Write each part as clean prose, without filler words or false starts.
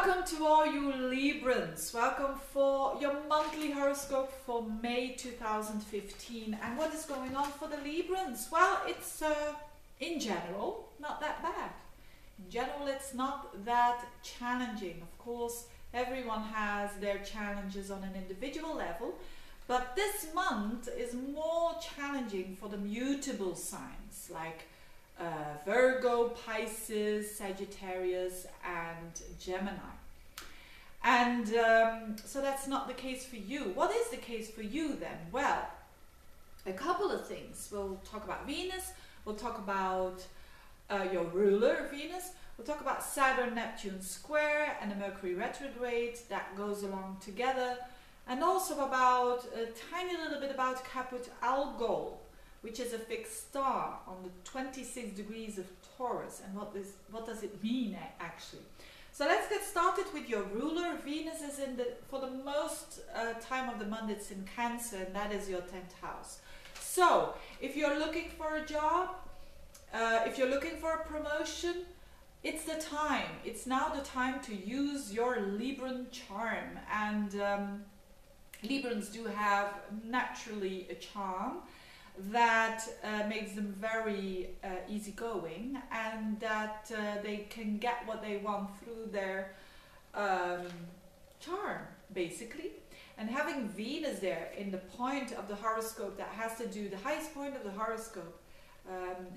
Welcome to all you Librans. Welcome for your monthly horoscope for May 2015. And what is going on for the Librans? Well, it's in general not that bad. In general, it's not that challenging. Of course, everyone has their challenges on an individual level, but this month is more challenging for the mutable signs like Virgo, Pisces, Sagittarius and Gemini. And so that's not the case for you. What is the case for you then? Well, a couple of things. We'll talk about Venus, we'll talk about your ruler Venus, we'll talk about Saturn, Neptune square and the Mercury retrograde that goes along together, and also about a tiny little bit about Caput Algol, which is a fixed star on the 26 degrees of Taurus, and what does it mean actually. So let's get started with your ruler. Venus is in for the most time of the month, it's in Cancer, and that is your 10th house. So if you're looking for a job, if you're looking for a promotion, it's the time. It's now the time to use your Libran charm, and Librans do have naturally a charm that makes them very easygoing, and that they can get what they want through their charm, basically. And having Venus there in the point of the horoscope that has to do, the highest point of the horoscope,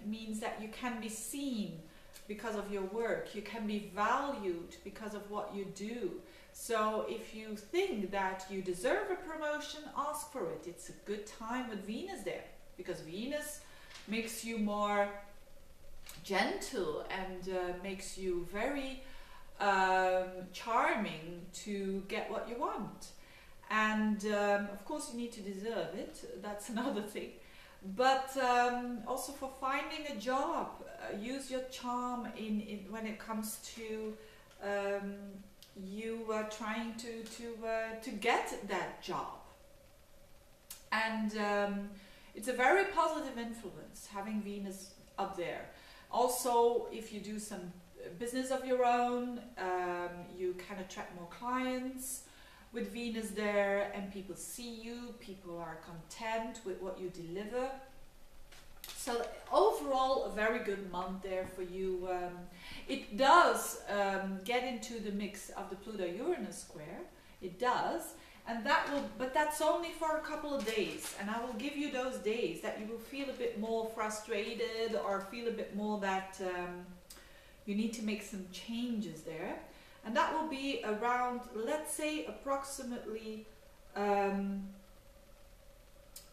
means that you can be seen because of your work, you can be valued because of what you do. So if you think that you deserve a promotion, ask for it. It's a good time with Venus there, because Venus makes you more gentle and makes you very charming to get what you want. And of course you need to deserve it, that's another thing. But also for finding a job, use your charm when it comes to you trying to get that job. And it's a very positive influence having Venus up there. Also, if you do some business of your own, you can attract more clients with Venus there, and people see you, people are content with what you deliver. So overall, a very good month there for you. It does get into the mix of the Pluto-Uranus square, it does. And that will, but that's only for a couple of days, and I will give you those days that you will feel a bit more frustrated or feel a bit more that you need to make some changes there. And that will be around, let's say, approximately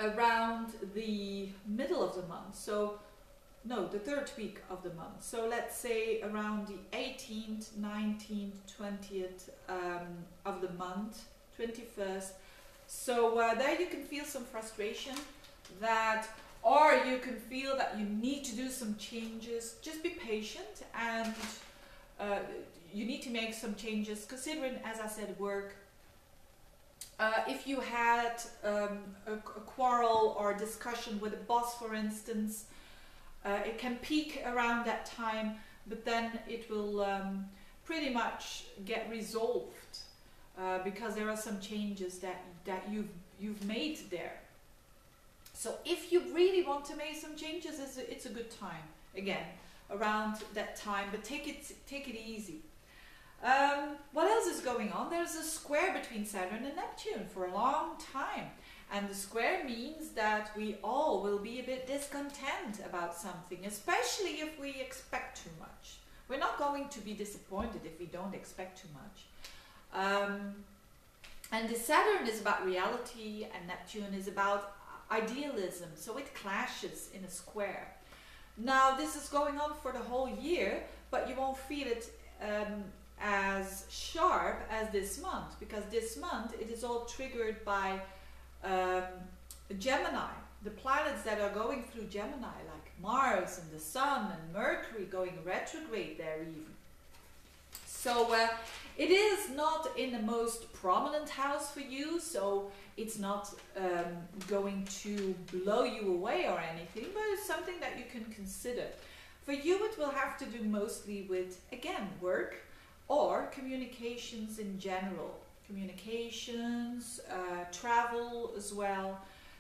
around the middle of the month. So no, the 3rd week of the month. So let's say around the 18th, 19th, 20th of the month, 21st. So there you can feel some frustration, that, or you can feel that you need to do some changes. Just be patient, and you need to make some changes considering, as I said, work. If you had a quarrel or discussion with a boss, for instance, it can peak around that time, but then it will pretty much get resolved. Because there are some changes that you've made there. So if you really want to make some changes, it's a good time again around that time, but take it easy. What else is going on? There's a square between Saturn and Neptune for a long time, and the square means that we all will be a bit discontent about something, especially if we expect too much. We're not going to be disappointed if we don't expect too much. And the Saturn is about reality, and Neptune is about idealism, so it clashes in a square. Now this is going on for the whole year, but you won't feel it as sharp as this month, because this month it is all triggered by Gemini, the planets that are going through Gemini, like Mars and the Sun and Mercury going retrograde there even. So it is not in the most prominent house for you, so it's not going to blow you away or anything, but it's something that you can consider. For you, it will have to do mostly with, again, work, or communications in general. Communications, travel as well,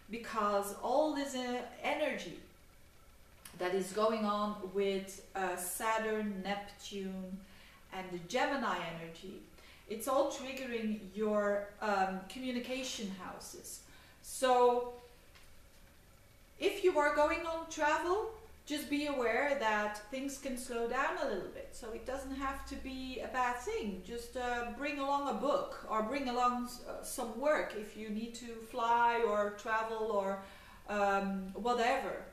because all this energy that is going on with Saturn, Neptune, and the Gemini energy, it's all triggering your communication houses. So if you are going on travel, just be aware that things can slow down a little bit. So it doesn't have to be a bad thing. Just bring along a book, or bring along some work if you need to fly or travel or whatever.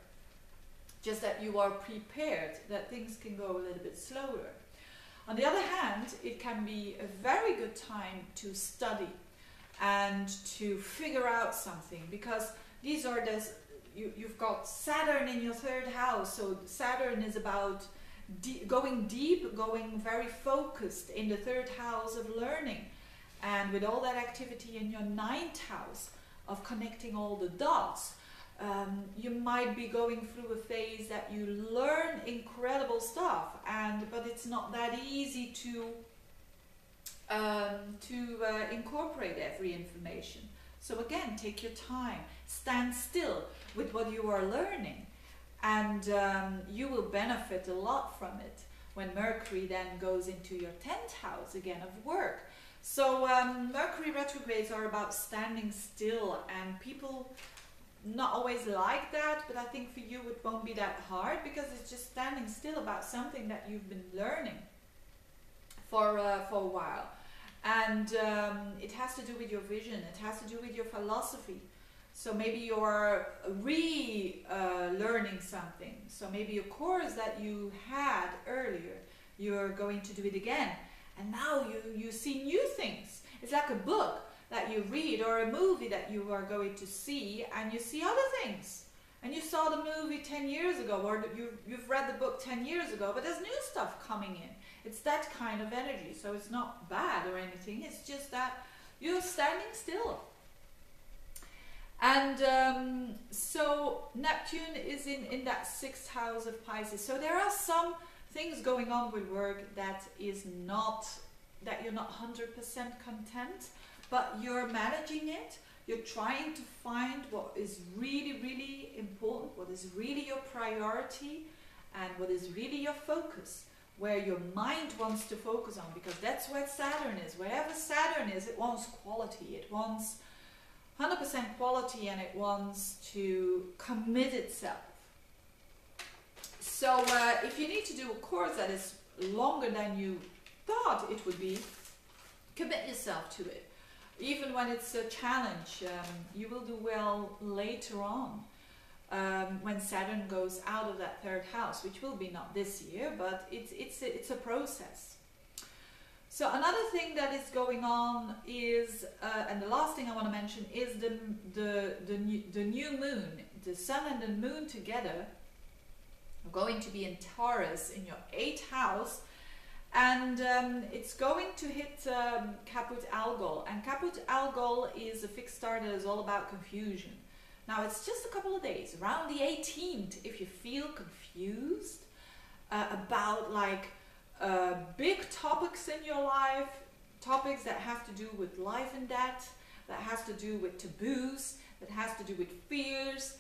Just that you are prepared that things can go a little bit slower. On the other hand, it can be a very good time to study and to figure out something, because these are this, you've got Saturn in your third house. So Saturn is about going deep, going very focused in the third house of learning. And with all that activity in your ninth house of connecting all the dots, you might be going through a phase that you learn incredible stuff, but it's not that easy to incorporate every information. So again, take your time, stand still with what you are learning, and you will benefit a lot from it when Mercury then goes into your 10th house again of work. So Mercury retrogrades are about standing still, and people not always like that, but I think for you it won't be that hard, because it's just standing still about something that you've been learning for a while. And it has to do with your vision, it has to do with your philosophy. So maybe you're learning something. So maybe a course that you had earlier, you're going to do it again. And now you see new things. It's like a book that you read, or a movie that you are going to see, and you see other things. And you saw the movie 10 years ago, or you've read the book 10 years ago, but there's new stuff coming in. It's that kind of energy. So it's not bad or anything, it's just that you're standing still. And so Neptune is in that 6th house of Pisces. So there are some things going on with work that you're not 100% content, but you're managing it. You're trying to find what is really, really important, what is really your priority, and what is really your focus, where your mind wants to focus on, because that's where Saturn is. Wherever Saturn is, it wants quality, it wants 100% quality, and it wants to commit itself. So if you need to do a course that is longer than you thought it would be, commit yourself to it. Even when it's a challenge, you will do well later on, when Saturn goes out of that 3rd house, which will be not this year, but it's a process. So another thing that is going on is, and the last thing I want to mention is the new moon. The sun and the moon together are going to be in Taurus in your 8th house. And it's going to hit Caput Algol, and Caput Algol is a fixed star that is all about confusion. Now it's just a couple of days, around the 18th, if you feel confused about like big topics in your life, topics that have to do with life and death, that has to do with taboos, that has to do with fears,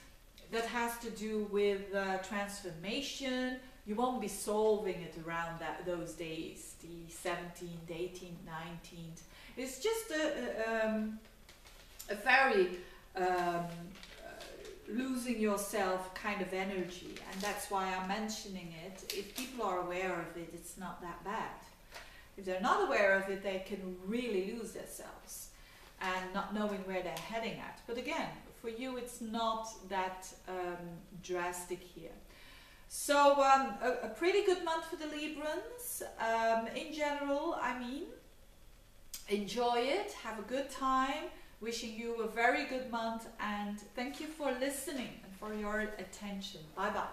that has to do with transformation. You won't be solving it around those days, the 17th, 18th, 19th. It's just a very losing yourself kind of energy, and that's why I'm mentioning it. If people are aware of it, it's not that bad. If they're not aware of it, they can really lose themselves and not knowing where they're heading at. But again, for you, it's not that drastic here. So a pretty good month for the Librans. In general, I mean, enjoy it, have a good time, wishing you a very good month, and thank you for listening and for your attention. Bye bye.